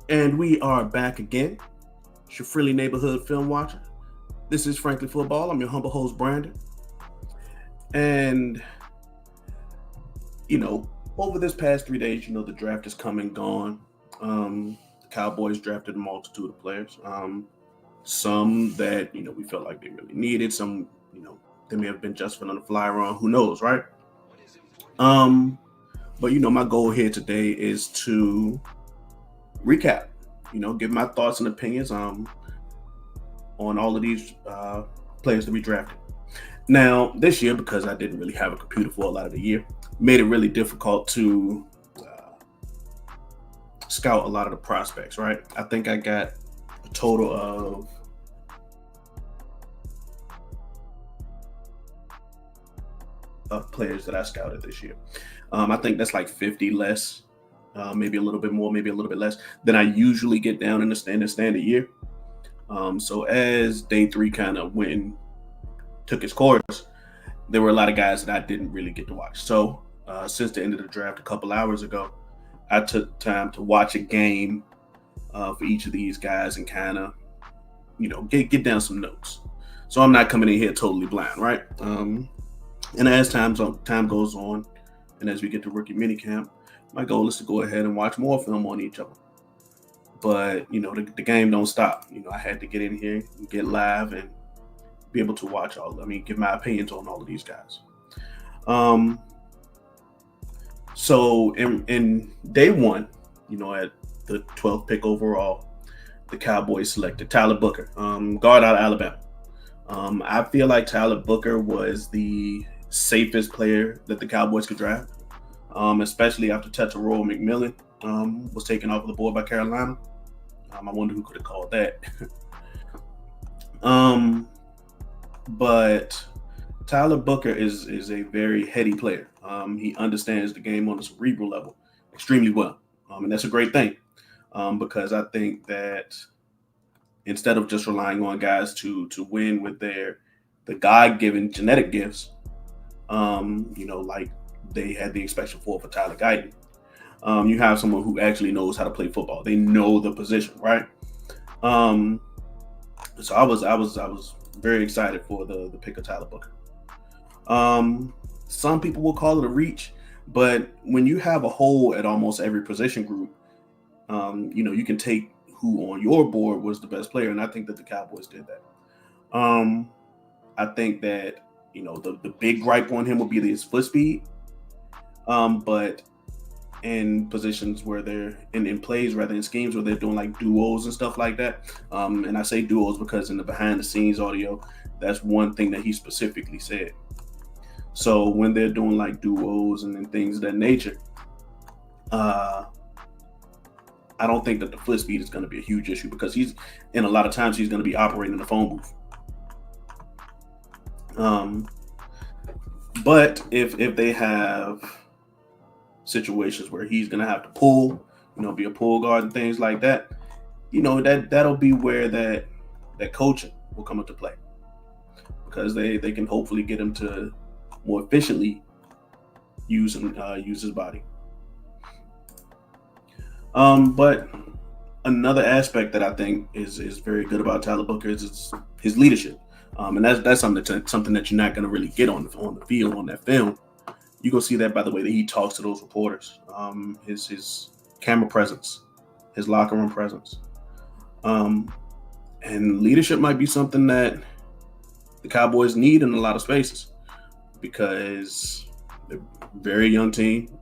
And we are back again. It's your friendly neighborhood film watcher. This is Frankly Football. I'm your humble host, Brandon. And, you know, over this past 3 days, the draft has come and gone. The Cowboys drafted a multitude of players. Some that, we felt like they really needed. Some, they may have been just on the fly around. Who knows, right? Um, but, my goal here today is to recap, give my thoughts and opinions on all of these players that we drafted. Now, this year, because I didn't really have a computer for a lot of the year, made it really difficult to scout a lot of the prospects, right? I think I got a total of players that I scouted this year. I think that's like 50 less, maybe a little bit more, maybe a little bit less than I usually get down in the standard year. So as day three kind of went and took its course, there were a lot of guys that I didn't really get to watch. So since the end of the draft a couple hours ago, I took time to watch a game for each of these guys and kind of, get down some notes. So I'm not coming in here totally blind, right? And as time goes on, and as we get to rookie minicamp, my goal is to go ahead and watch more film on each of them. But the game don't stop. I had to get in here, and get live, and be able to watch give my opinions on all of these guys. So in day one, at the 12th pick overall, the Cowboys selected Tyler Booker, guard out of Alabama. I feel like Tyler Booker was the safest player that the Cowboys could draft, especially after Tetairoa McMillan was taken off the board by Carolina. I wonder who could have called that. But Tyler Booker is a very heady player. He understands the game on a cerebral level extremely well, and that's a great thing because I think that instead of just relying on guys to win with the God-given genetic gifts, like they had the expectation for Tyler Guyton. You have someone who actually knows how to play football. They know the position, right? So I was very excited for the pick of Tyler Booker. Some people will call it a reach, but when you have a hole at almost every position group, you can take who on your board was the best player, and I think that the Cowboys did that. I think that the big gripe on him would be his foot speed, but in positions where they're in plays rather than schemes where they're doing like duos and stuff like that. And I say duos because in the behind the scenes audio, that's one thing that he specifically said. So when they're doing like duos and things of that nature, I don't think that the foot speed is going to be a huge issue because he's in a lot of times he's going to be operating the phone booth. But if they have situations where he's gonna have to pull, be a pull guard and things like that, that'll be where that coaching will come into play because they can hopefully get him to more efficiently use his body. But another aspect that I think is very good about Tyler Booker is his leadership, and that's something that you're not gonna really get on the field on that film. You go see that by the way that he talks to those reporters, his camera presence, his locker room presence, and leadership might be something that the Cowboys need in a lot of spaces because they're a very young team,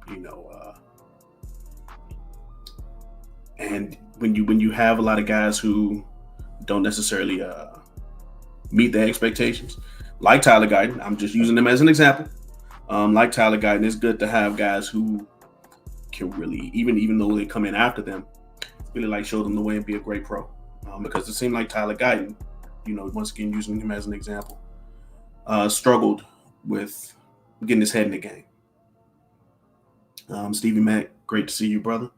and when you have a lot of guys who don't necessarily meet their expectations, like Tyler Guyton, I'm just using them as an example. Like Tyler Guyton, it's good to have guys who can really, even though they come in after them, really like show them the way and be a great pro. Because it seemed like Tyler Guyton, once again using him as an example, struggled with getting his head in the game. Stevie Mack, great to see you, brother.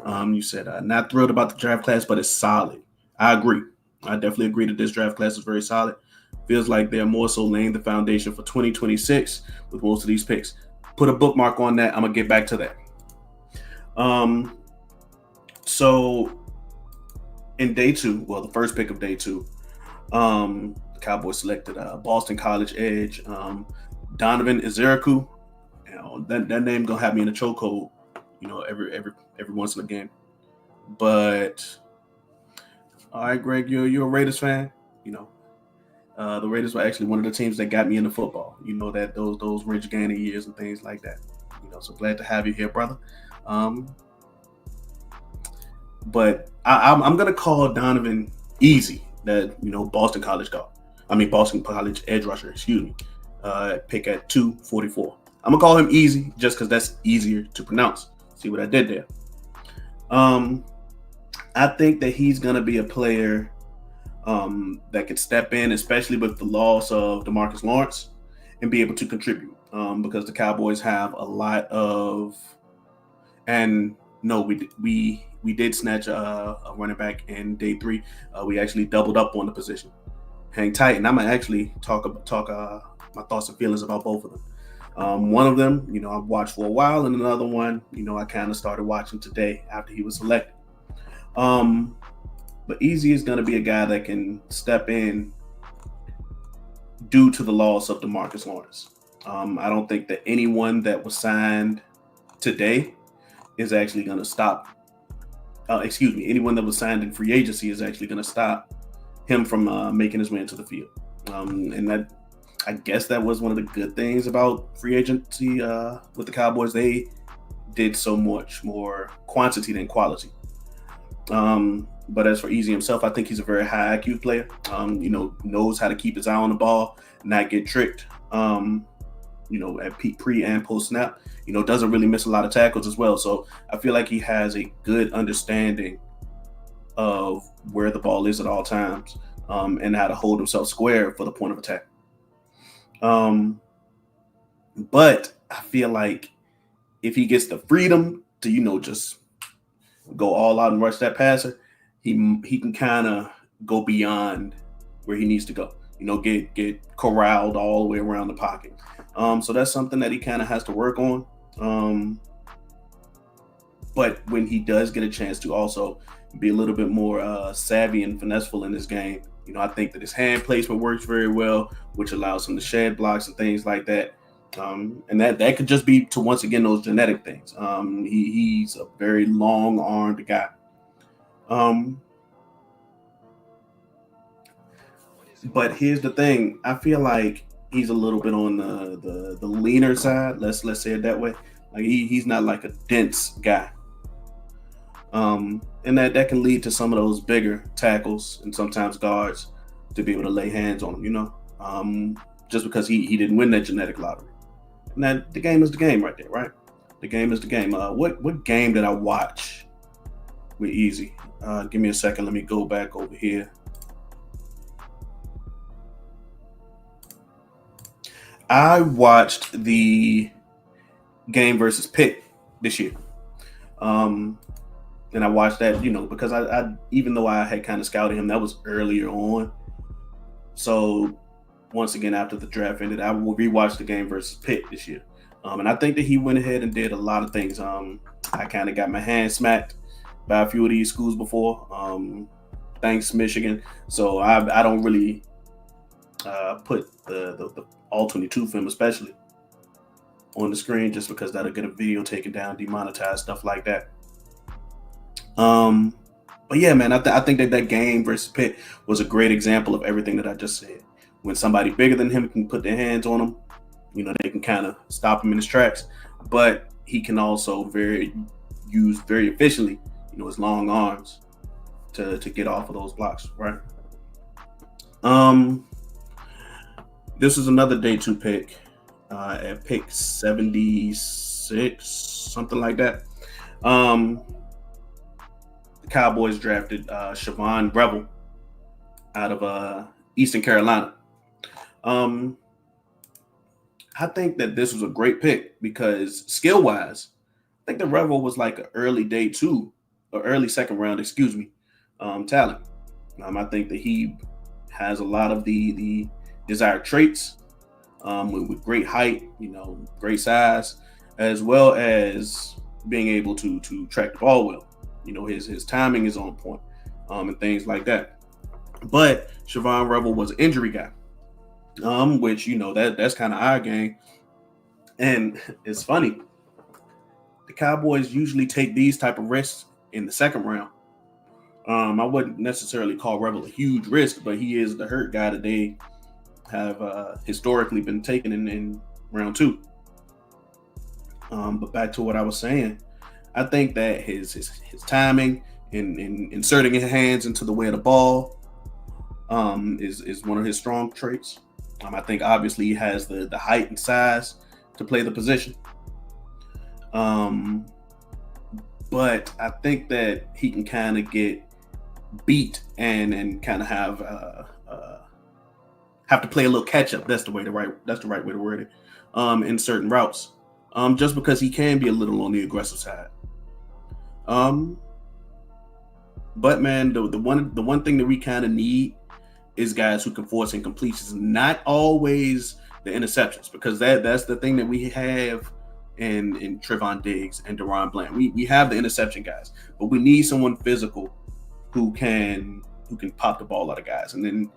You said not thrilled about the draft class, but it's solid. I agree. I definitely agree that this draft class is very solid. Feels like they're more so laying the foundation for 2026 with most of these picks. Put a bookmark on that. I'm gonna get back to that. So in day two, well, the first pick of day two, the Cowboys selected Boston College edge Donovan Ezeriku. You know, that name gonna have me in a chokehold. You know, every once in a game. But all right, Greg, you're a Raiders fan. You know, the Raiders were actually one of the teams that got me into football. You know that those Rich Gannon years and things like that. You know, so glad to have you here, brother. Um, but I'm gonna call Donovan easy. That Boston College guard. I mean Boston College edge rusher. Excuse me. Pick at 244. I'm gonna call him easy just because that's easier to pronounce. See what I did there. I think that he's gonna be a player that could step in, especially with the loss of DeMarcus Lawrence, and be able to contribute. Because the Cowboys have a lot of, and no, we did snatch a running back in day three. We actually doubled up on the position. Hang tight, and I'm gonna actually talk my thoughts and feelings about both of them. One of them, I've watched for a while, and another one, I kind of started watching today after he was selected. But Easy is going to be a guy that can step in due to the loss of DeMarcus Lawrence. I don't think that anyone that was signed today is actually going to stop. Anyone that was signed in free agency is actually going to stop him from making his way into the field. And that, I guess, that was one of the good things about free agency with the Cowboys. They did so much more quantity than quality. But as for Easy himself, I think he's a very high IQ player. Knows how to keep his eye on the ball, not get tricked. At pre and post snap. Doesn't really miss a lot of tackles as well. So I feel like he has a good understanding of where the ball is at all times, and how to hold himself square for the point of attack. But I feel like if he gets the freedom to, just go all out and rush that passer, he can kind of go beyond where he needs to go. Get corralled all the way around the pocket. So that's something that he kind of has to work on. But when he does get a chance to also be a little bit more savvy and finesseful in this game, I think that his hand placement works very well, which allows him to shed blocks and things like that. And that could just be to, once again, those genetic things. He's a very long-armed guy. But here's the thing: I feel like he's a little bit on the leaner side. Let's say it that way. Like he's not like a dense guy. And that can lead to some of those bigger tackles and sometimes guards to be able to lay hands on him. Just because he didn't win that genetic lottery. And that the game is the game right there, right? The game is the game. What game did I watch with Easy? Give me a second. Let me go back over here. I watched the game versus Pitt this year. And I watched that, because I even though I had kind of scouted him, that was earlier on. So once again, after the draft ended, I will rewatch the game versus Pitt this year. And I think that he went ahead and did a lot of things. I kind of got my hand smacked by a few of these schools before. Thanks, Michigan. So I don't really put the all-22 film especially on the screen, just because that'll get a video taken down, demonetized, stuff like that. But yeah, man, I think that game versus Pitt was a great example of everything that I just said. When somebody bigger than him can put their hands on him, they can kind of stop him in his tracks. But he can also use very efficiently, his long arms to get off of those blocks, right? This is another day two pick, at pick 76, something like that. The Cowboys drafted Siobhan Breville out of Eastern Carolina. I think that this was a great pick because skill-wise, I think the Breville was like an early day two or early second round, talent. I think that he has a lot of the desired traits, with great height, great size, as well as being able to track the ball well. His timing is on point. and things like that. But Siobhan Revel was an injury guy, which that's kind of our game. And it's funny, the Cowboys usually take these type of risks in the second round. I wouldn't necessarily call Revel a huge risk, but he is the hurt guy that they have historically been taken in round two. But back to what I was saying, I think that his timing in inserting his hands into the way of the ball is one of his strong traits. I think obviously he has the height and size to play the position. But I think that he can kind of get beat and kind of have to play a little catch up. That's the right way to word it. In certain routes, just because he can be a little on the aggressive side. But man, the one thing that we kind of need is guys who can force incompletions, not always the interceptions, because that's the thing that we have in Trevon Diggs and DaRon Bland. We have the interception guys, but we need someone physical who can pop the ball out of guys. And then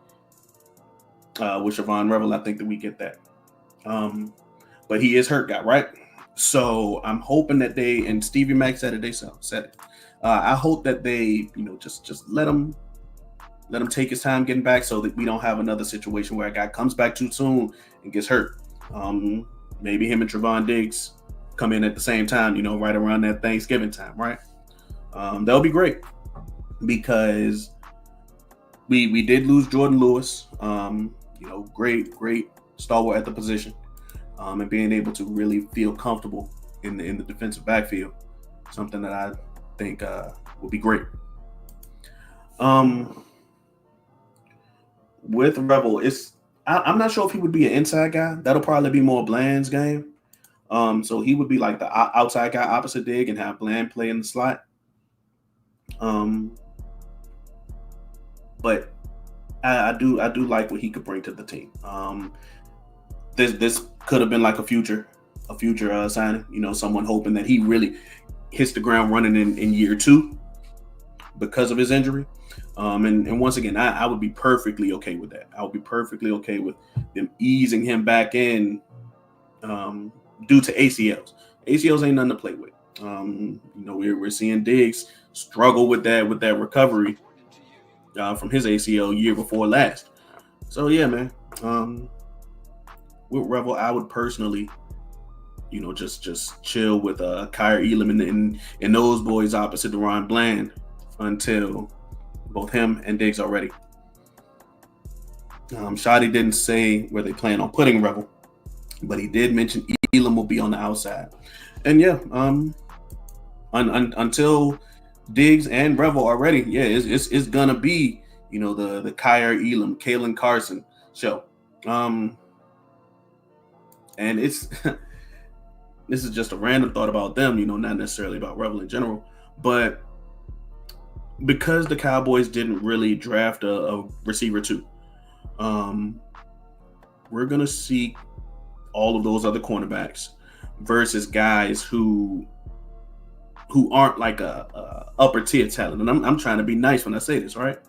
with Siobhan Revel, I think that we get that. But he is hurt guy, right? So I'm hoping that they, and Stevie Mack said it. I hope that they, just let him take his time getting back, so that we don't have another situation where a guy comes back too soon and gets hurt. Maybe him and Trevon Diggs come in at the same time, right around that Thanksgiving time, right? That'll be great, because we did lose Jordan Lewis, great stalwart at the position, and being able to really feel comfortable in the defensive backfield, something that I think will be great. With Revel, I'm not sure if he would be an inside guy. That'll probably be more Bland's game. So he would be like the outside guy opposite Dig and have Bland play in the slot. But I do like what he could bring to the team. This could have been like a future signing. Someone hoping that he really hits the ground running in year two because of his injury. And once again, I would be perfectly okay with that. I would be perfectly okay with them easing him back in due to ACLs. ACLs ain't nothing to play with. We're seeing Diggs struggle with that recovery from his ACL year before last. So yeah, man. With Revel, I would personally, just chill with Kyer Elam and those boys opposite DaRon Bland until both him and Diggs are ready. Shadi didn't say where they plan on putting Revel, but he did mention Elam will be on the outside. And yeah, until Diggs and Revel are ready, yeah, it's gonna be the Kyer Elam, Kalen Carson show. And it's this is just a random thought about them, not necessarily about Revel in general, but because the Cowboys didn't really draft a receiver too, we're gonna see all of those other cornerbacks versus guys who aren't like a upper tier talent. And I'm trying to be nice when I say this, right?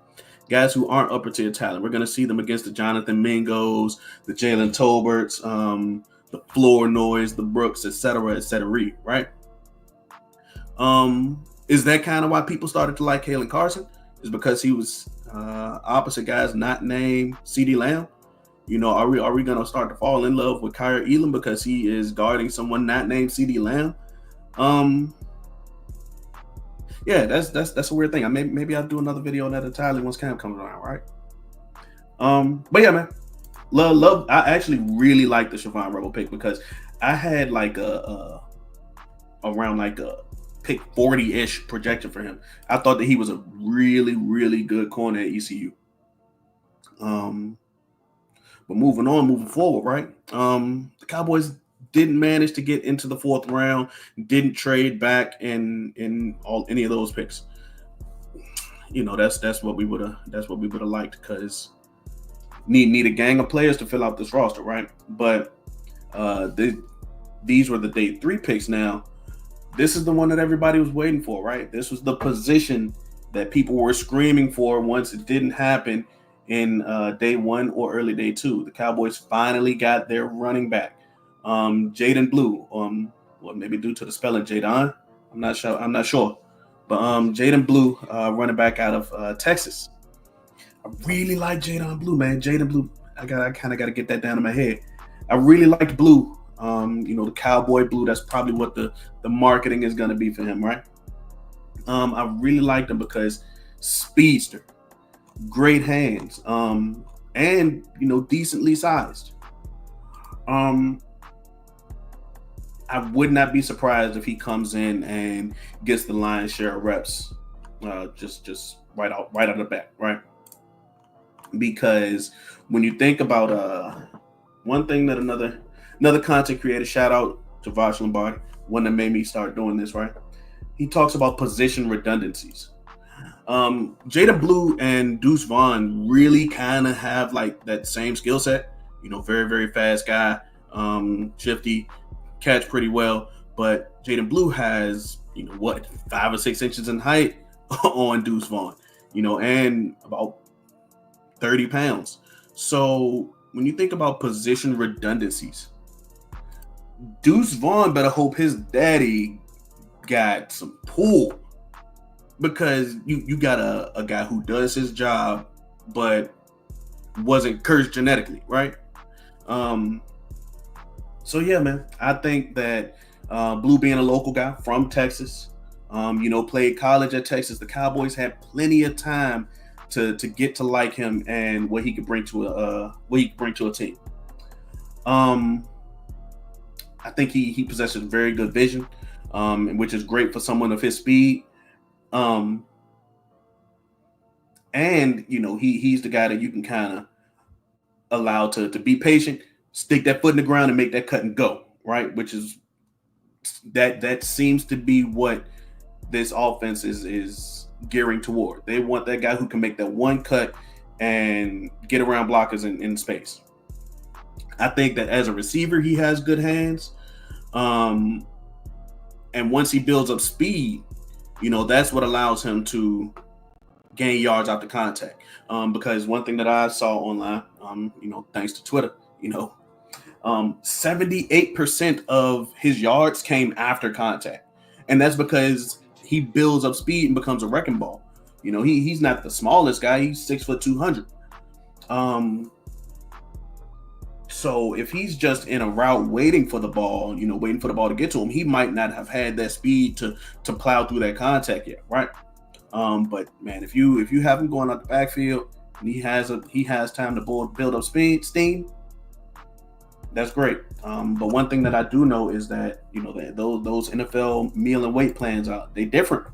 Guys who aren't upper tier talent. We're gonna see them against the Jonathan Mingos, the Jalen Tolberts, the Floor Noise, the Brooks, etc., right? Is that kind of why people started to like Kalen Carson? Is because he was opposite guys not named CeeDee Lamb? Are we gonna start to fall in love with Kyer Elam because he is guarding someone not named CeeDee Lamb? Yeah, that's a weird thing. Maybe I'll do another video on that entirely once camp comes around, right? But yeah, man, love. I actually really like the Siobhan Revel pick because I had like around like a pick 40-ish projection for him. I thought that he was a really, really good corner at ECU. But moving forward, right? The Cowboys didn't manage to get into the fourth round, didn't trade back in any of those picks. That's what we would have liked, because need a gang of players to fill out this roster, right? But these were the day 3 picks. Now, this is the one that everybody was waiting for, right? This was the position that people were screaming for once it didn't happen in day one or early day two. The Cowboys finally got their running back, Jaden Blue. Well, maybe due to the spelling, Jadon. I'm not sure. But Jaden Blue, running back out of Texas. I really like Jaden Blue, man. Jaden Blue. I kind of got to get that down in my head. I really like Blue. The cowboy blue. That's probably what the marketing is going to be for him, right? I really liked him because speedster, great hands, and decently sized. Um, I would not be surprised if he comes in and gets the lion's share of reps, just right out of the bat, right? Because when you think about one thing that another content creator, shout out to Vosh Lombardi, one that made me start doing this, right? He talks about position redundancies. Jada Blue and Deuce Vaughn really kind of have like that same skill set. Very, very fast guy, shifty, catch pretty well. But Jaden Blue has, 5 or 6 inches in height on Deuce Vaughn, and about 30 pounds. So when you think about position redundancies, Deuce Vaughn better hope his daddy got some pull, because you got a guy who does his job but wasn't cursed genetically, right? So yeah, man, I think that Blue, being a local guy from Texas, played college at Texas, the Cowboys had plenty of time to get to like him and what he could bring to a team. I think he possesses very good vision, which is great for someone of his speed. And he's the guy that you can kind of allow to be patient, stick that foot in the ground and make that cut and go, right? Which is that seems to be what this offense is gearing toward. They want that guy who can make that one cut and get around blockers in space. I think that as a receiver, he has good hands. And once he builds up speed, that's what allows him to gain yards out the contact. Because one thing that I saw online, thanks to Twitter, 78% of his yards came after contact. And that's because he builds up speed and becomes a wrecking ball. He's not the smallest guy. He's 6'2", 200. So if he's just in a route waiting for the ball, waiting for the ball to get to him, he might not have had that speed to plow through that contact yet, right? But man, if you have him going out the backfield and he has time to build up steam, that's great. But one thing that I do know is that those NFL meal and weight plans they different.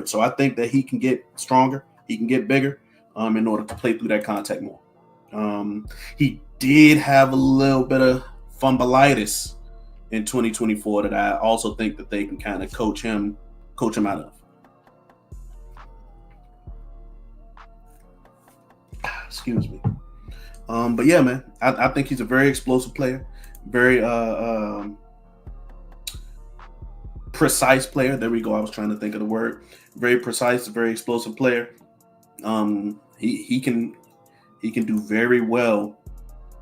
So I think that he can get stronger, he can get bigger, in order to play through that contact more. He did have a little bit of fumbleitis in 2024 that I also think that they can kind of coach him out of. Excuse me. But yeah, man, I think he's a very explosive player, very precise player. There we go. I was trying to think of the word. Very precise, very explosive player. He can do very well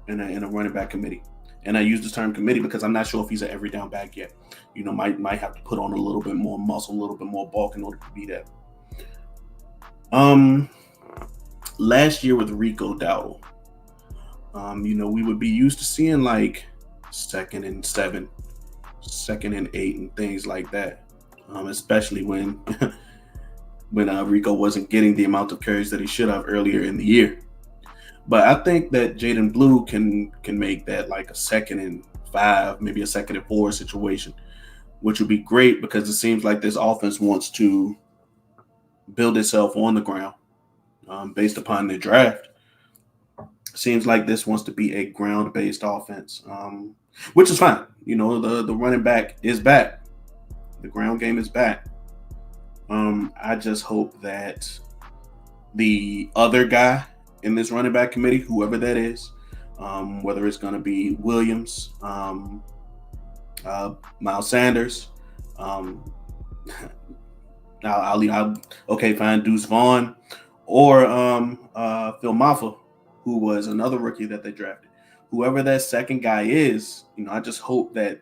in a running back committee. And I use this term committee because I'm not sure if he's an every down back yet. Might have to put on a little bit more muscle, a little bit more bulk in order to be that. Last year with Rico Dowdle, we would be used to seeing like 2nd and 7, 2nd and 8, and things like that. Especially when Rico wasn't getting the amount of carries that he should have earlier in the year. But I think that Jaden Blue can make that like a 2nd and 5, maybe a 2nd and 4 situation, which would be great because it seems like this offense wants to build itself on the ground, based upon the draft. Seems like this wants to be a ground-based offense, which is fine. The running back is back. The ground game is back. I just hope that the other guy in this running back committee, whoever that is, whether it's going to be Williams, Miles Sanders, Okay, fine, Deuce Vaughn or Phil Maffa, who was another rookie that they drafted. Whoever that second guy is, I just hope that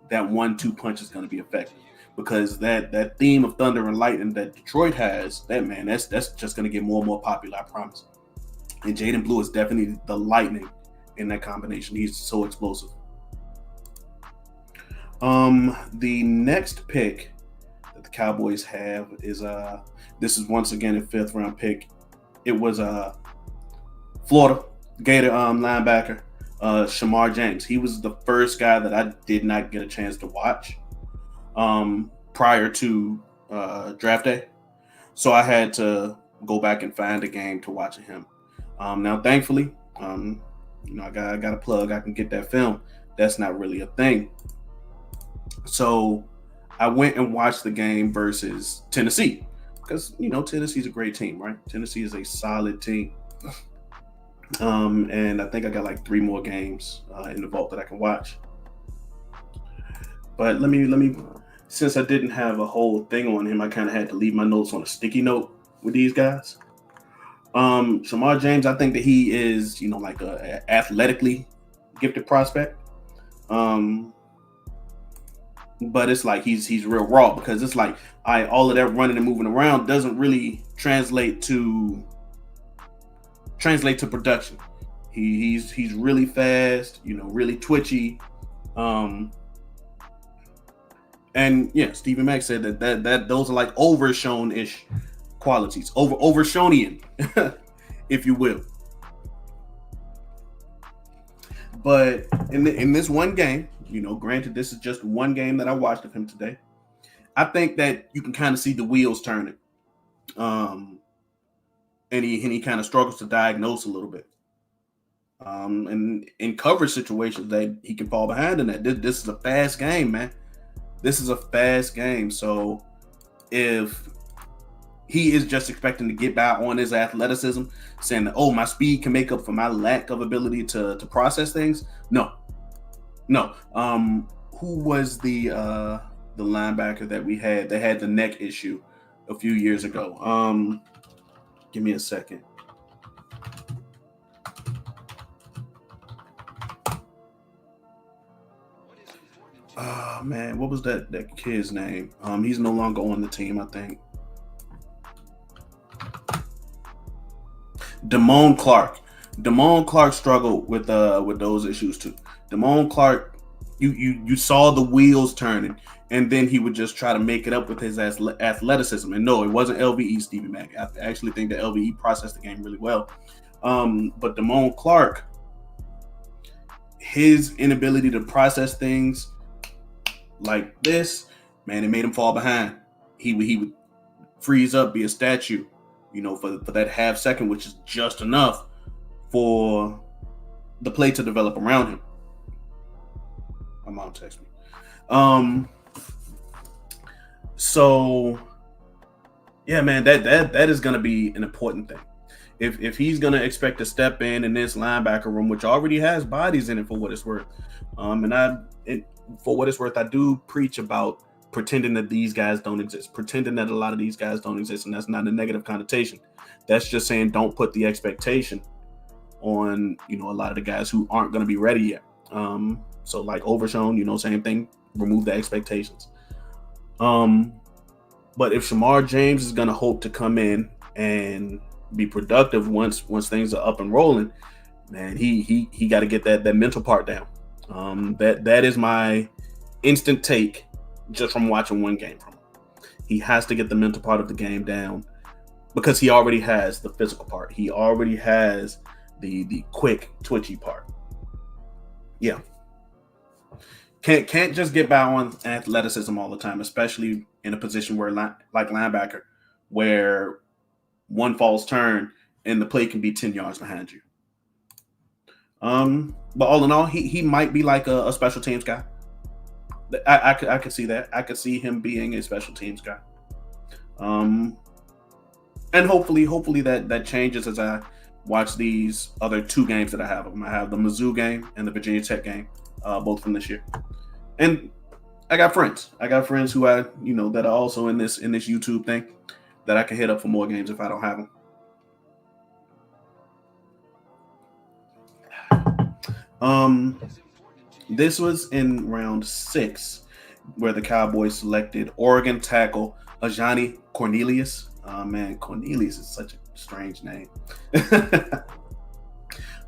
that 1-2 punch is going to be effective, because that theme of thunder and lightning that Detroit has, that's just going to get more and more popular. I promise. And Jaden Blue is definitely the lightning in that combination. He's so explosive. The next pick that the Cowboys have is this is once again a 5th round pick. It was Florida Gator linebacker Shamar James. He was the first guy that I did not get a chance to watch prior to draft day, so I had to go back and find a game to watch him. Now, thankfully, I got a plug. I can get that film. That's not really a thing. So I went and watched the game versus Tennessee, because Tennessee's a great team, right? Tennessee is a solid team. And I think I got like 3 more games in the vault that I can watch. But let me since I didn't have a whole thing on him, I kind of had to leave my notes on a sticky note with these guys. Shamar James, I think that he is, like a athletically gifted prospect. But it's like he's real raw, because it's like all of that running and moving around doesn't really translate to production. He's really fast, really twitchy. And yeah, Stephen Mack said that those are like overshown-ish qualities, overshonian, if you will. But in this one game, granted, this is just one game that I watched of him today, I think that you can kind of see the wheels turning. And he kind of struggles to diagnose a little bit. And in coverage situations that he can fall behind in that. This is a fast game, man. This is a fast game. So if he is just expecting to get by on his athleticism, saying that, my speed can make up for my lack of ability to process things, no. Who was the linebacker that we had? They had the neck issue a few years ago. Give me a second. Man, what was that kid's name? He's no longer on the team, I think. Damone Clark. Damone Clark struggled with those issues too. Damone Clark, you saw the wheels turning, and then he would just try to make it up with his athleticism. And no, it wasn't LVE, Stevie Mack. I actually think that LVE processed the game really well. But Damone Clark, his inability to process things like this, man, it made him fall behind. He would freeze up, be a statue, for that half second, which is just enough for the play to develop around him. My mom texted me. So yeah, man, that is gonna be an important thing. If he's gonna expect to step in this linebacker room, which already has bodies in it, for what it's worth, for what it's worth, I do preach about pretending that these guys don't exist, pretending that a lot of these guys don't exist, and that's not a negative connotation. That's just saying don't put the expectation on a lot of the guys who aren't going to be ready yet. So like overshown, same thing. Remove the expectations. But if Shamar James is going to hope to come in and be productive once things are up and rolling, man, he got to get that mental part down. That is my instant take just from watching one game from him. He has to get the mental part of the game down, because he already has the physical part. He already has the quick, twitchy part. Yeah. Can't just get by on athleticism all the time, especially in a position where like linebacker, where one false turn and the play can be 10 yards behind you. But all in all, he might be like a special teams guy. I could see that. I could see him being a special teams guy. And hopefully that changes as I watch these other 2 games that I have of him. I have the Mizzou game and the Virginia Tech game, both from this year. And I got friends. I got friends who that are also in this YouTube thing that I can hit up for more games if I don't have them. Um, this was in round 6 where the Cowboys selected Oregon tackle Ajani Cornelius. Man, Cornelius is such a strange name.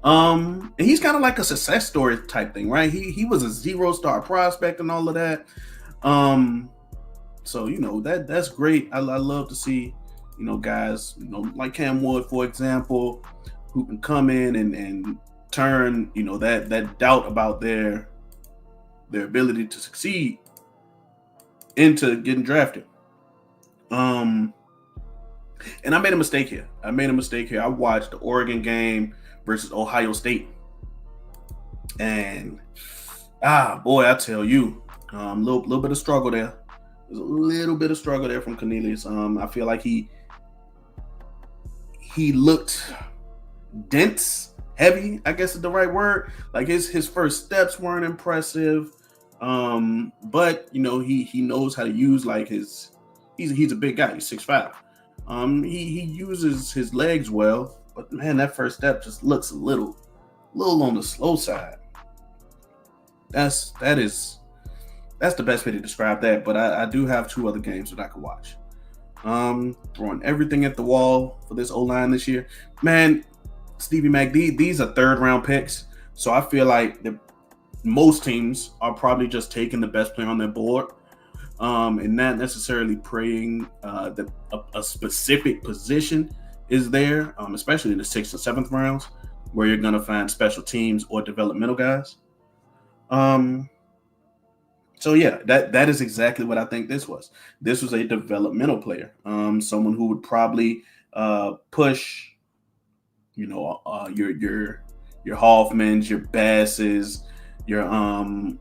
And he's kind of like a success story type thing, right? He was a 0-star prospect and all of that. So that's great. I love to see guys like Cam Wood, for example, who can come in and turn that doubt about their ability to succeed into getting drafted. And I made a mistake here. I watched the Oregon game versus Ohio State, and boy, I tell you, little bit of struggle there. There's a little bit of struggle there from Cornelius. I feel like he looked dense, heavy, I guess is the right word. Like his first steps weren't impressive. But he knows how to use like he's a big guy. He's 6'5". He uses his legs well, but man, that first step just looks a little on the slow side. That's the best way to describe that. But I do have 2 other games that I could watch. Throwing everything at the wall for this O-line this year. Man, Stevie Mac, these are 3rd-round picks. So I feel like most teams are probably just taking the best player on their board, and not necessarily praying that a specific position is there, especially in the 6th and 7th rounds, where you're going to find special teams or developmental guys. So yeah, that is exactly what I think this was. This was a developmental player, someone who would probably push, your Hoffmans, your Basses, your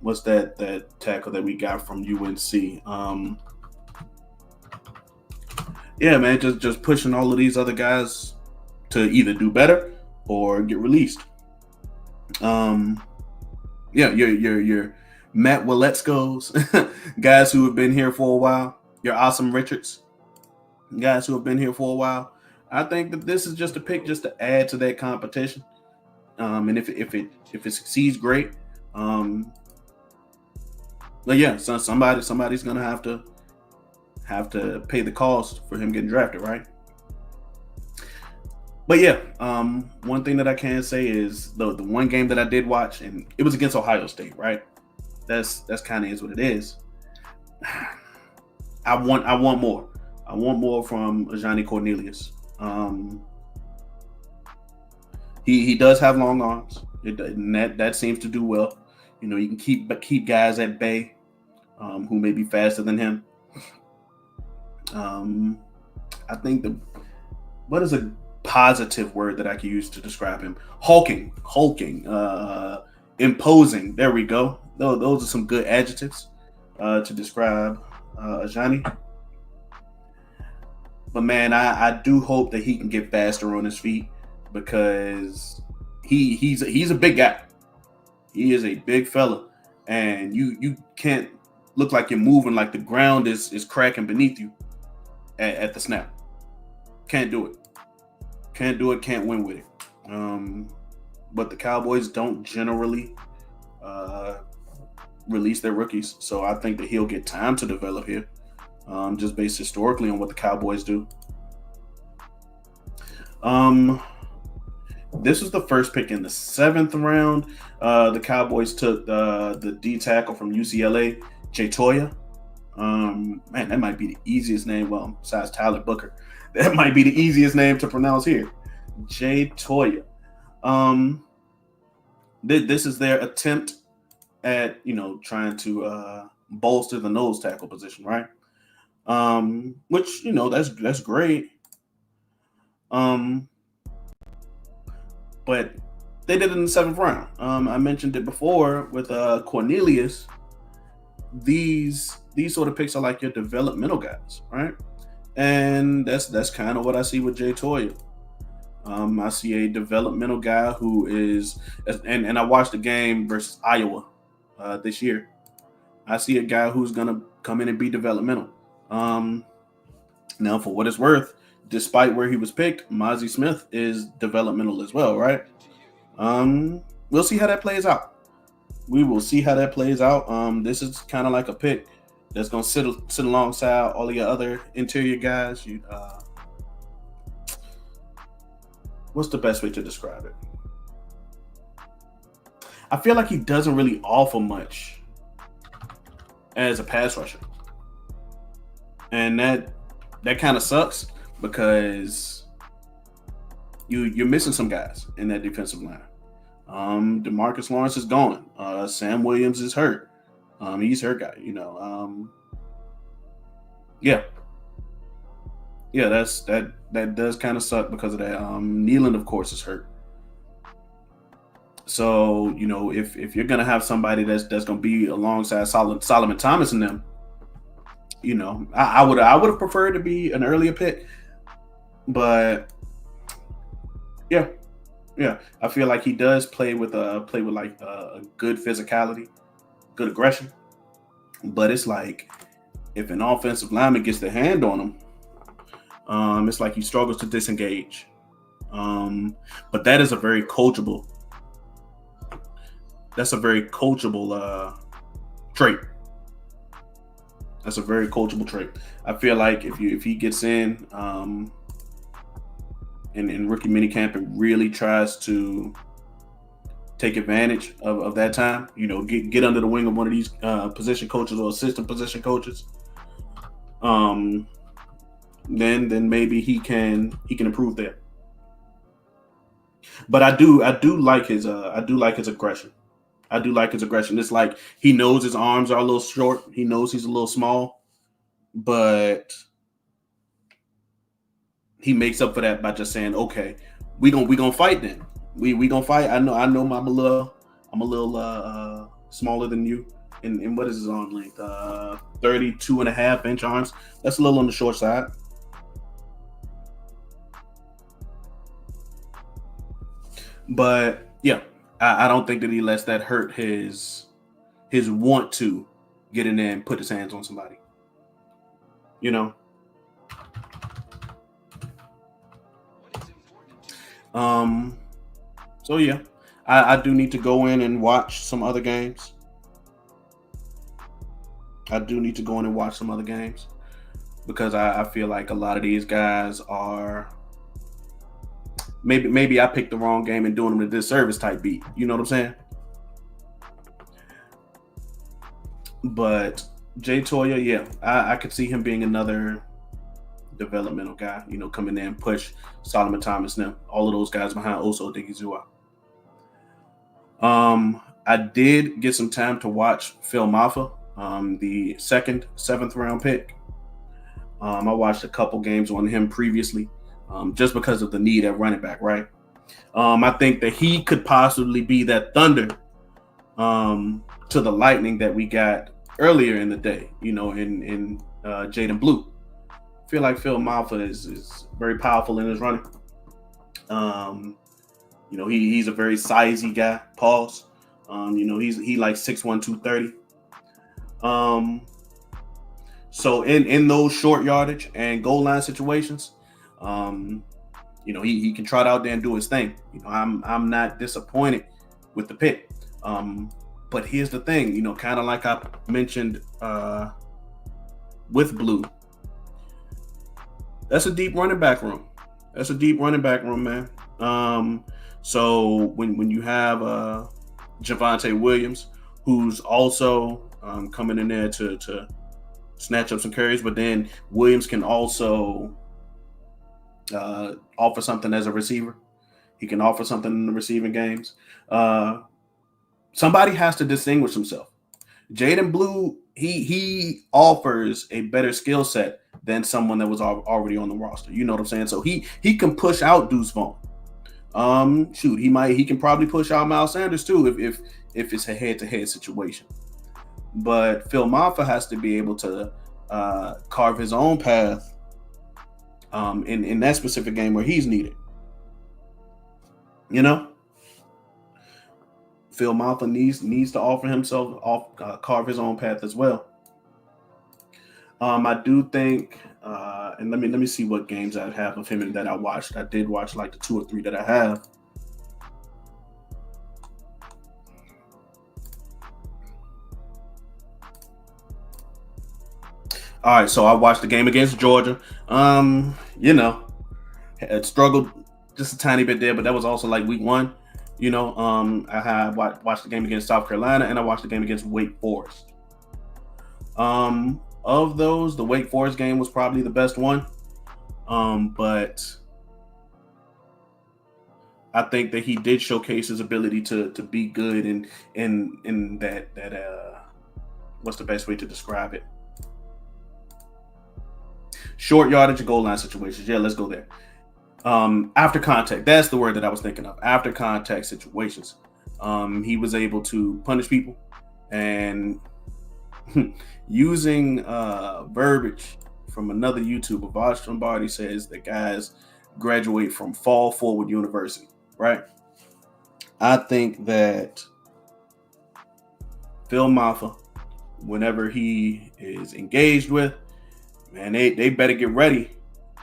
what's that tackle that we got from UNC? Yeah, man, just pushing all of these other guys to either do better or get released. Yeah, your Matt Waletzko's, guys who have been here for a while. Your Awesome Richards, guys who have been here for a while. I think that this is just a pick just to add to that competition. And if it succeeds, great. But yeah, so somebody's gonna have to pay the cost for him getting drafted, right? But yeah, one thing that I can say is the one game that I did watch, and it was against Ohio State, right? That's kind of is what it is. I want more. I want more from Ajani Cornelius. He does have long arms. And that seems to do well. You can keep guys at bay who may be faster than him. I think what is a positive word that I can use to describe him? Hulking, imposing. There we go. Those are some good adjectives to describe Ajani. But man, I do hope that he can get faster on his feet, because he's a big guy. He is a big fella, and you can't look like you're moving like the ground is cracking beneath you at the snap. Can't do it. Can't win with it. But the Cowboys don't generally release their rookies, so I think that he'll get time to develop here, just based historically on what the Cowboys do. This was the first pick in the 7th round. The Cowboys took the D tackle from UCLA, Jay Toya. Man, that might be the easiest name. Well, besides Tyler Booker, that might be the easiest name to pronounce here. Jay Toya. This is their attempt at trying to bolster the nose tackle position, right? Which that's great. But they did it in the 7th round. I mentioned it before with Cornelius. These sort of picks are like your developmental guys, right? And that's kind of what I see with Jay Toya. I see a developmental guy who is, and I watched the game versus Iowa this year. I see a guy who's gonna come in and be developmental. Um, Now, for what it's worth, despite where he was picked, Mozzie Smith is developmental as well, right? We'll see how that plays out. We will see how that plays out. This is kind of like a pick that's gonna sit alongside all of your other interior guys. What's the best way to describe it? I feel like he doesn't really offer much as a pass rusher, and that kind of sucks because you're missing some guys in that defensive line. Demarcus Lawrence is gone. Sam Williams is hurt. He's hurt guy. Yeah, yeah. That does kind of suck because of that. Nealon, of course, is hurt. So if you're gonna have somebody that's gonna be alongside Solomon Thomas and them, I would have preferred to be an earlier pick, but yeah, yeah, I feel like he does play with like a good physicality, good aggression, but it's like if an offensive lineman gets their hand on him, it's like he struggles to disengage. But that is a very coachable. That's a very coachable trait. That's a very coachable trait. I feel like if he gets in rookie minicamp and really tries to take advantage of that time, get under the wing of one of these position coaches or assistant position coaches, then maybe he can improve there. But I do like his aggression. I do like his aggression. It's like he knows his arms are a little short. He knows he's a little small, but he makes up for that by just saying, "Okay, we gonna fight then. We gonna fight. I know I'm a little smaller than you. And what is his arm length? 32 and a half inch arms. That's a little on the short side. But yeah, I don't think that he lets that hurt his want to get in there and put his hands on somebody. You know. Um. So yeah, I do need to go in and watch some other games. I do need to go in and watch some other games because I feel like a lot of these guys are maybe I picked the wrong game and doing them a disservice type beat. You know what I'm saying? But Jay Toya, yeah, I could see him being another developmental guy. Coming in and push Solomon Thomas now, all of those guys behind Oso Digizua. I did get some time to watch Phil Maffa, the seventh round pick. I watched a couple games on him previously, just because of the need at running back, right? I think that he could possibly be that thunder to the lightning that we got earlier in the day, in Jaden Blue. I feel like Phil Maffa is very powerful in his running. He's a very sizey guy. Pause. He like 6'1", 230. So in those short yardage and goal line situations, he can trot out there and do his thing. I'm not disappointed with the pick. But here's the thing, kind of like I mentioned with Blue, that's a deep running back room. That's a deep running back room, man. So when you have Javonte Williams, who's also coming in there to snatch up some carries, but then Williams can also offer something as a receiver. He can offer something in the receiving games. Somebody has to distinguish himself. Jaden Blue, he offers a better skill set than someone that was already on the roster. You know what I'm saying? So he can push out Deuce Vaughn. He can probably push out Miles Sanders too if it's a head-to-head situation. But Phil Maffa has to be able to carve his own path in that specific game where he's needed. Phil Maffa needs to offer himself carve his own path as well. I do think, and let me see what games I have of him and that I watched. I did watch like the 2 or 3 that I have. All right, so I watched the game against Georgia. It struggled just a tiny bit there, but that was also like week 1. I had watched the game against South Carolina, and I watched the game against Wake Forest. Of those, the Wake Forest game was probably the best one. But I think that he did showcase his ability to be good in that what's the best way to describe it? Short yardage and goal line situations. Yeah, let's go there. After contact, that's the word that I was thinking of. After contact situations, he was able to punish people, and using verbiage from another YouTuber, Vosh Lombardi says that guys graduate from fall forward university, right? I think that Phil Maffa, whenever he is engaged with, man, they better get ready.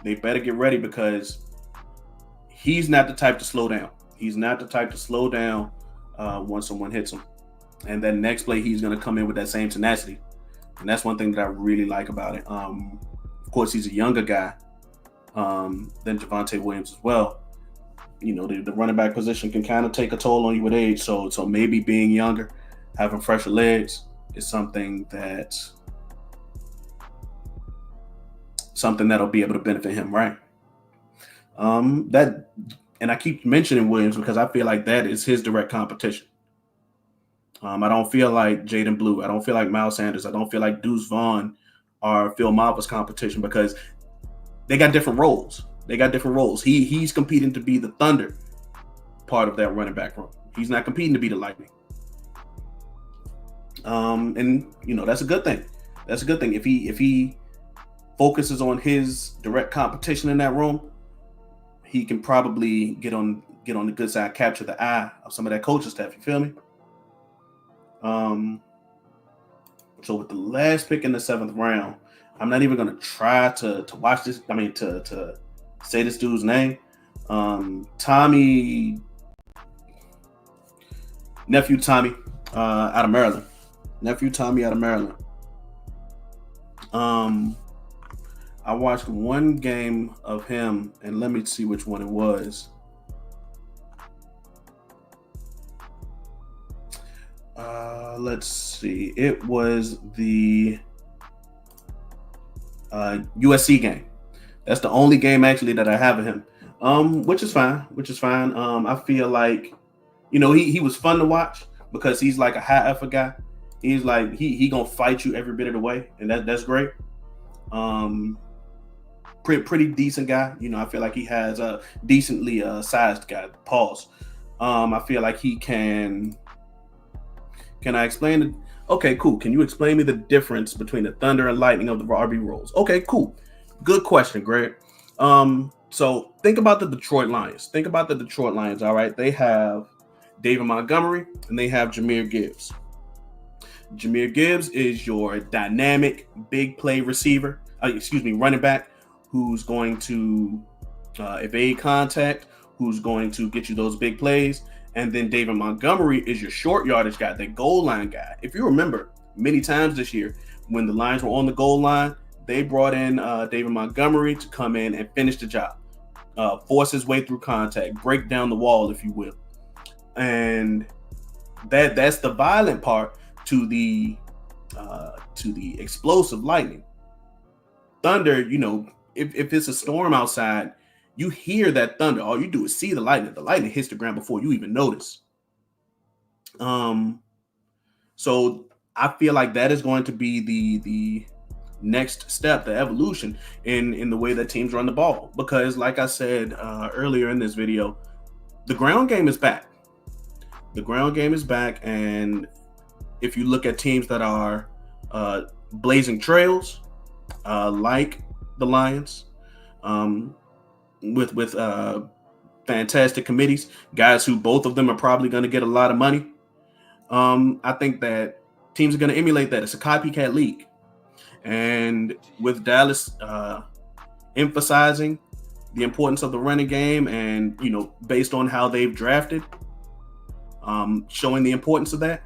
They better get ready because he's not the type to slow down. He's not the type to slow down when someone hits him. And then next play, he's going to come in with that same tenacity. And that's one thing that I really like about it. Of course, he's a younger guy than Javonte Williams as well. The running back position can kind of take a toll on you with age. So maybe being younger, having fresher legs is something that'll be able to benefit him, right? And I keep mentioning Williams because I feel like that is his direct competition. I don't feel like Jaden Blue. I don't feel like Miles Sanders. I don't feel like Deuce Vaughn are Phil Maffa's competition because they got different roles. He's competing to be the Thunder part of that running back room. He's not competing to be the Lightning. And that's a good thing. That's a good thing. If he focuses on his direct competition in that room, he can probably get on the good side, capture the eye of some of that coaching staff. You feel me? So with the last pick in the 7th round, I'm not even going to try to watch this. I mean, to say this dude's name. Nephew Tommy out of Maryland. I watched one game of him, and let me see which one it was. Let's see. It was the USC game. That's the only game actually that I have of him, which is fine. I feel like, he was fun to watch because he's like a high effort guy. He's like he gonna fight you every bit of the way, and that's great. Pretty decent guy. I feel like he has a decently sized guy. Pause. I feel like he can. Can I explain it? Okay, cool. Can you explain me the difference between the Thunder and Lightning of the RB roles? Okay, cool. Good question, Greg. So think about the Detroit Lions. All right. They have David Montgomery and they have Jahmyr Gibbs. Jahmyr Gibbs is your dynamic big play receiver. Running back who's going to evade contact, who's going to get you those big plays. And then David Montgomery is your short yardage guy, the goal line guy. If you remember, many times this year, when the Lions were on the goal line, they brought in David Montgomery to come in and finish the job, force his way through contact, break down the wall, if you will. And that's the violent part to the explosive Lightning. Thunder, if it's a storm outside, you hear that thunder. All you do is see the lightning. The lightning hits the ground before you even notice. So I feel like that is going to be the next step, the evolution in the way that teams run the ball. Because like I said earlier in this video, the ground game is back. And if you look at teams that are blazing trails, like the Lions, with fantastic committees, guys who both of them are probably going to get a lot of money. I think that teams are going to emulate that. It's a copycat league, and with Dallas emphasizing the importance of the running game, and based on how they've drafted, showing the importance of that,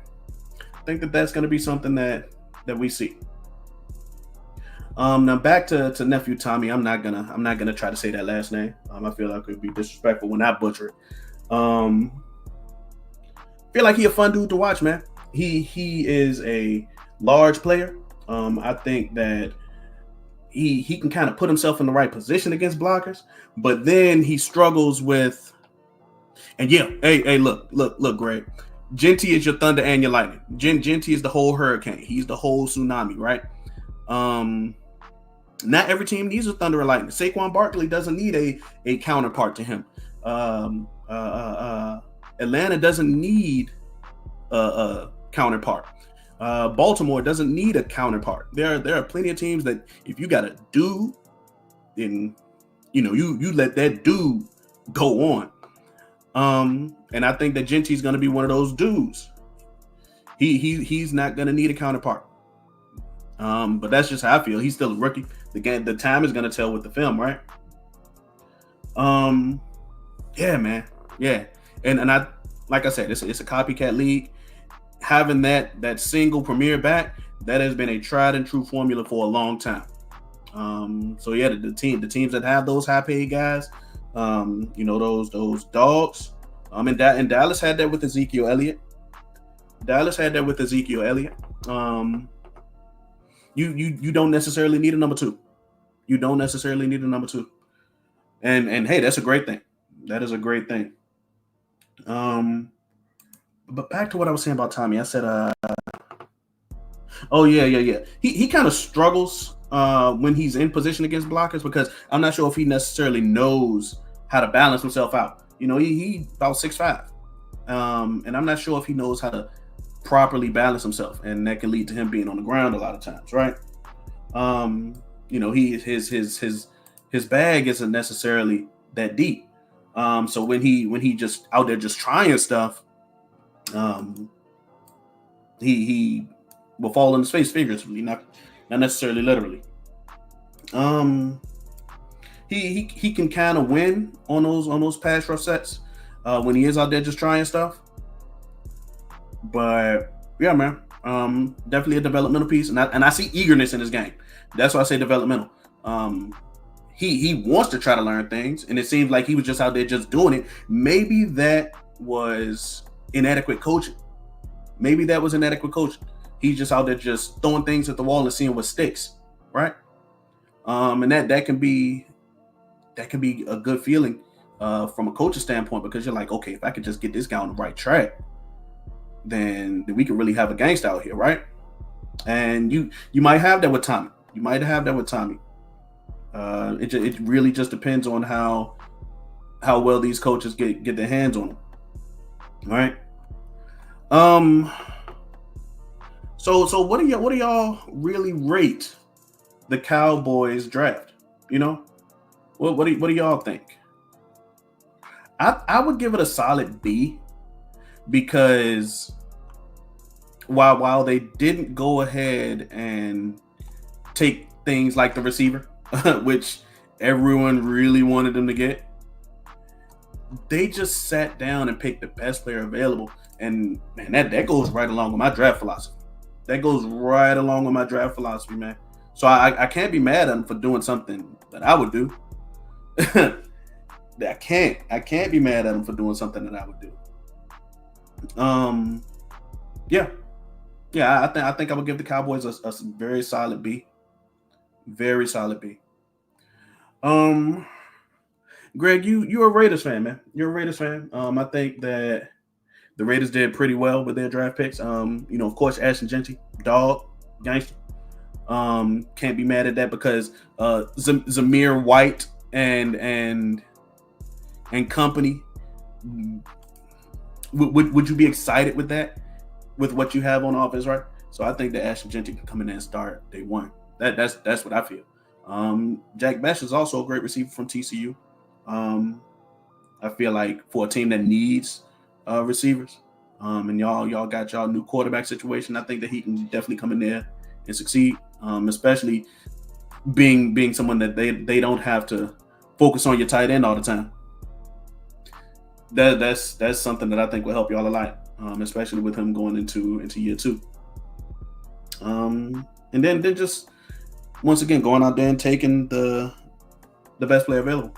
I think that that's going to be something that we see. Now back to nephew Tommy. I'm not gonna try to say that last name. I feel like it would be disrespectful when I butcher it. Feel like he a fun dude to watch, man. He is a large player. I think that he can kind of put himself in the right position against blockers, but then he struggles with. And yeah, hey, look, Greg. Genty is your thunder and your lightning. Genty is the whole hurricane. He's the whole tsunami, right? Not every team needs a thunder or lightning. Saquon Barkley doesn't need a counterpart to him. Atlanta doesn't need a counterpart. Baltimore doesn't need a counterpart. There are plenty of teams that if you got a dude, then you let that dude go on. And I think that Genty's going to be one of those dudes. He's not going to need a counterpart. But that's just how I feel. He's still a rookie. The time is going to tell with the film, right? Yeah, man. Yeah. And I, like I said, it's a copycat league. Having that single premier back, that has been a tried and true formula for a long time. So yeah, the teams that have those high paid guys, those dogs. And Dallas had that with Ezekiel Elliott. You don't necessarily need a number two. And hey, that's a great thing. That is a great thing. But back to what I was saying about Tommy. I said, oh yeah. He kind of struggles when he's in position against blockers, because I'm not sure if he necessarily knows how to balance himself out. He about 6'5", and I'm not sure if he knows how to properly balance himself, and that can lead to him being on the ground a lot of times, right? His bag isn't necessarily that deep. So when he just out there just trying stuff, he will fall on his face figuratively, not necessarily literally. He can kind of win on those pass rush sets when he is out there just trying stuff. But yeah, man, definitely a developmental piece, and I see eagerness in his game. That's why I say developmental. He wants to try to learn things, and it seems like he was just out there just doing it. Maybe that was inadequate coaching. He's just out there just throwing things at the wall and seeing what sticks, right? And that can be a good feeling from a coach's standpoint, because you're like, okay, if I could just get this guy on the right track, then we can really have a gangster out here, right? And you might have that with Tommy. It really just depends on how well these coaches get their hands on them, right? So what do y'all really rate the Cowboys draft? What do y'all think? I would give it a solid B, because while they didn't go ahead and take things like the receiver, which everyone really wanted them to get, they just sat down and picked the best player available. And man, that goes right along with my draft philosophy. Man. So I can't be mad at them for doing something that I would do. I can't be mad at them for doing something that I would do. Yeah. I think I would give the Cowboys a very solid B. Very solid B. Greg, you're a Raiders fan, man. You're a Raiders fan. I think that the Raiders did pretty well with their draft picks. Of course, Ashton Genty, dog, gangster. Can't be mad at that, because Zamir White and company. Would you be excited with that, with what you have on offense, right? So I think that Ashton Genty can come in and start day one. That's what I feel. Jack Bash is also a great receiver from TCU. I feel like for a team that needs receivers, And y'all got y'all new quarterback situation. I think that he can definitely come in there and succeed, especially being someone that they don't have to focus on your tight end all the time. That's something that I think will help y'all a lot, especially with him going into year two. And then just once again going out there and taking the best player available.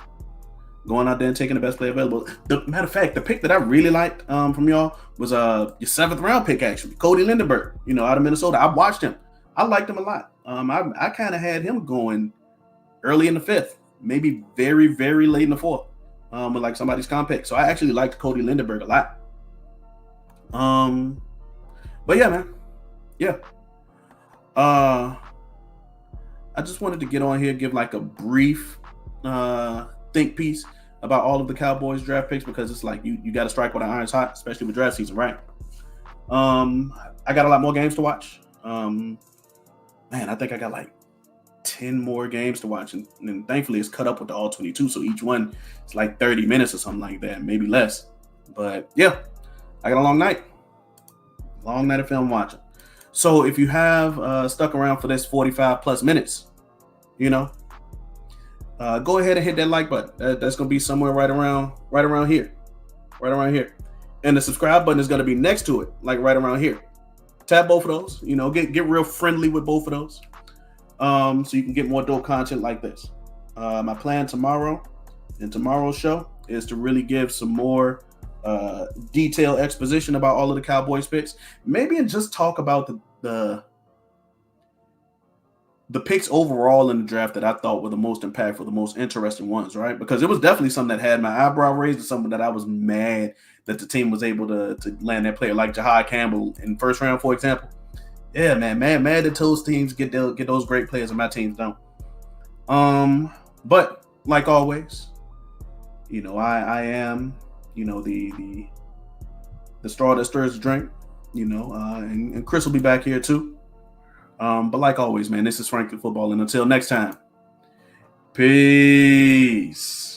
Going out there and taking the best player available. The matter of fact, the pick that I really liked from y'all was your 7th round pick, actually, Cody Lindenberg, out of Minnesota. I watched him. I liked him a lot. I kind of had him going early in the 5th, maybe very, very late in the 4th, with like somebody's comp pick. So I actually liked Cody Lindenberg a lot. But yeah, man. Yeah. I just wanted to get on here, give like a brief think piece about all of the Cowboys draft picks, because it's like you got to strike while the iron's hot, especially with draft season, right? I got a lot more games to watch. Man, I think I got like 10 more games to watch, and thankfully it's cut up with the all 22, so each one is like 30 minutes or something like that, maybe less. But yeah, I got a long night of film watching. So if you have stuck around for this 45 plus minutes, go ahead and hit that like button. That's gonna be somewhere right around here, and the subscribe button is gonna be next to it, like right around here. Tap both of those. Get real friendly with both of those, so you can get more dope content like this. My plan tomorrow's show is to really give some more detailed exposition about all of the Cowboys picks, maybe, and just talk about the picks overall in the draft that I thought were the most impactful, the most interesting ones, right? Because it was definitely something that had my eyebrow raised, and something that I was mad that the team was able to land that player like Jahad Campbell in 1st round, for example. Yeah, man, mad that those teams get those great players and my teams don't. But like always, I am, the straw that stirs the drink, and Chris will be back here too. But like always, man, this is Franklin Football, and until next time, peace.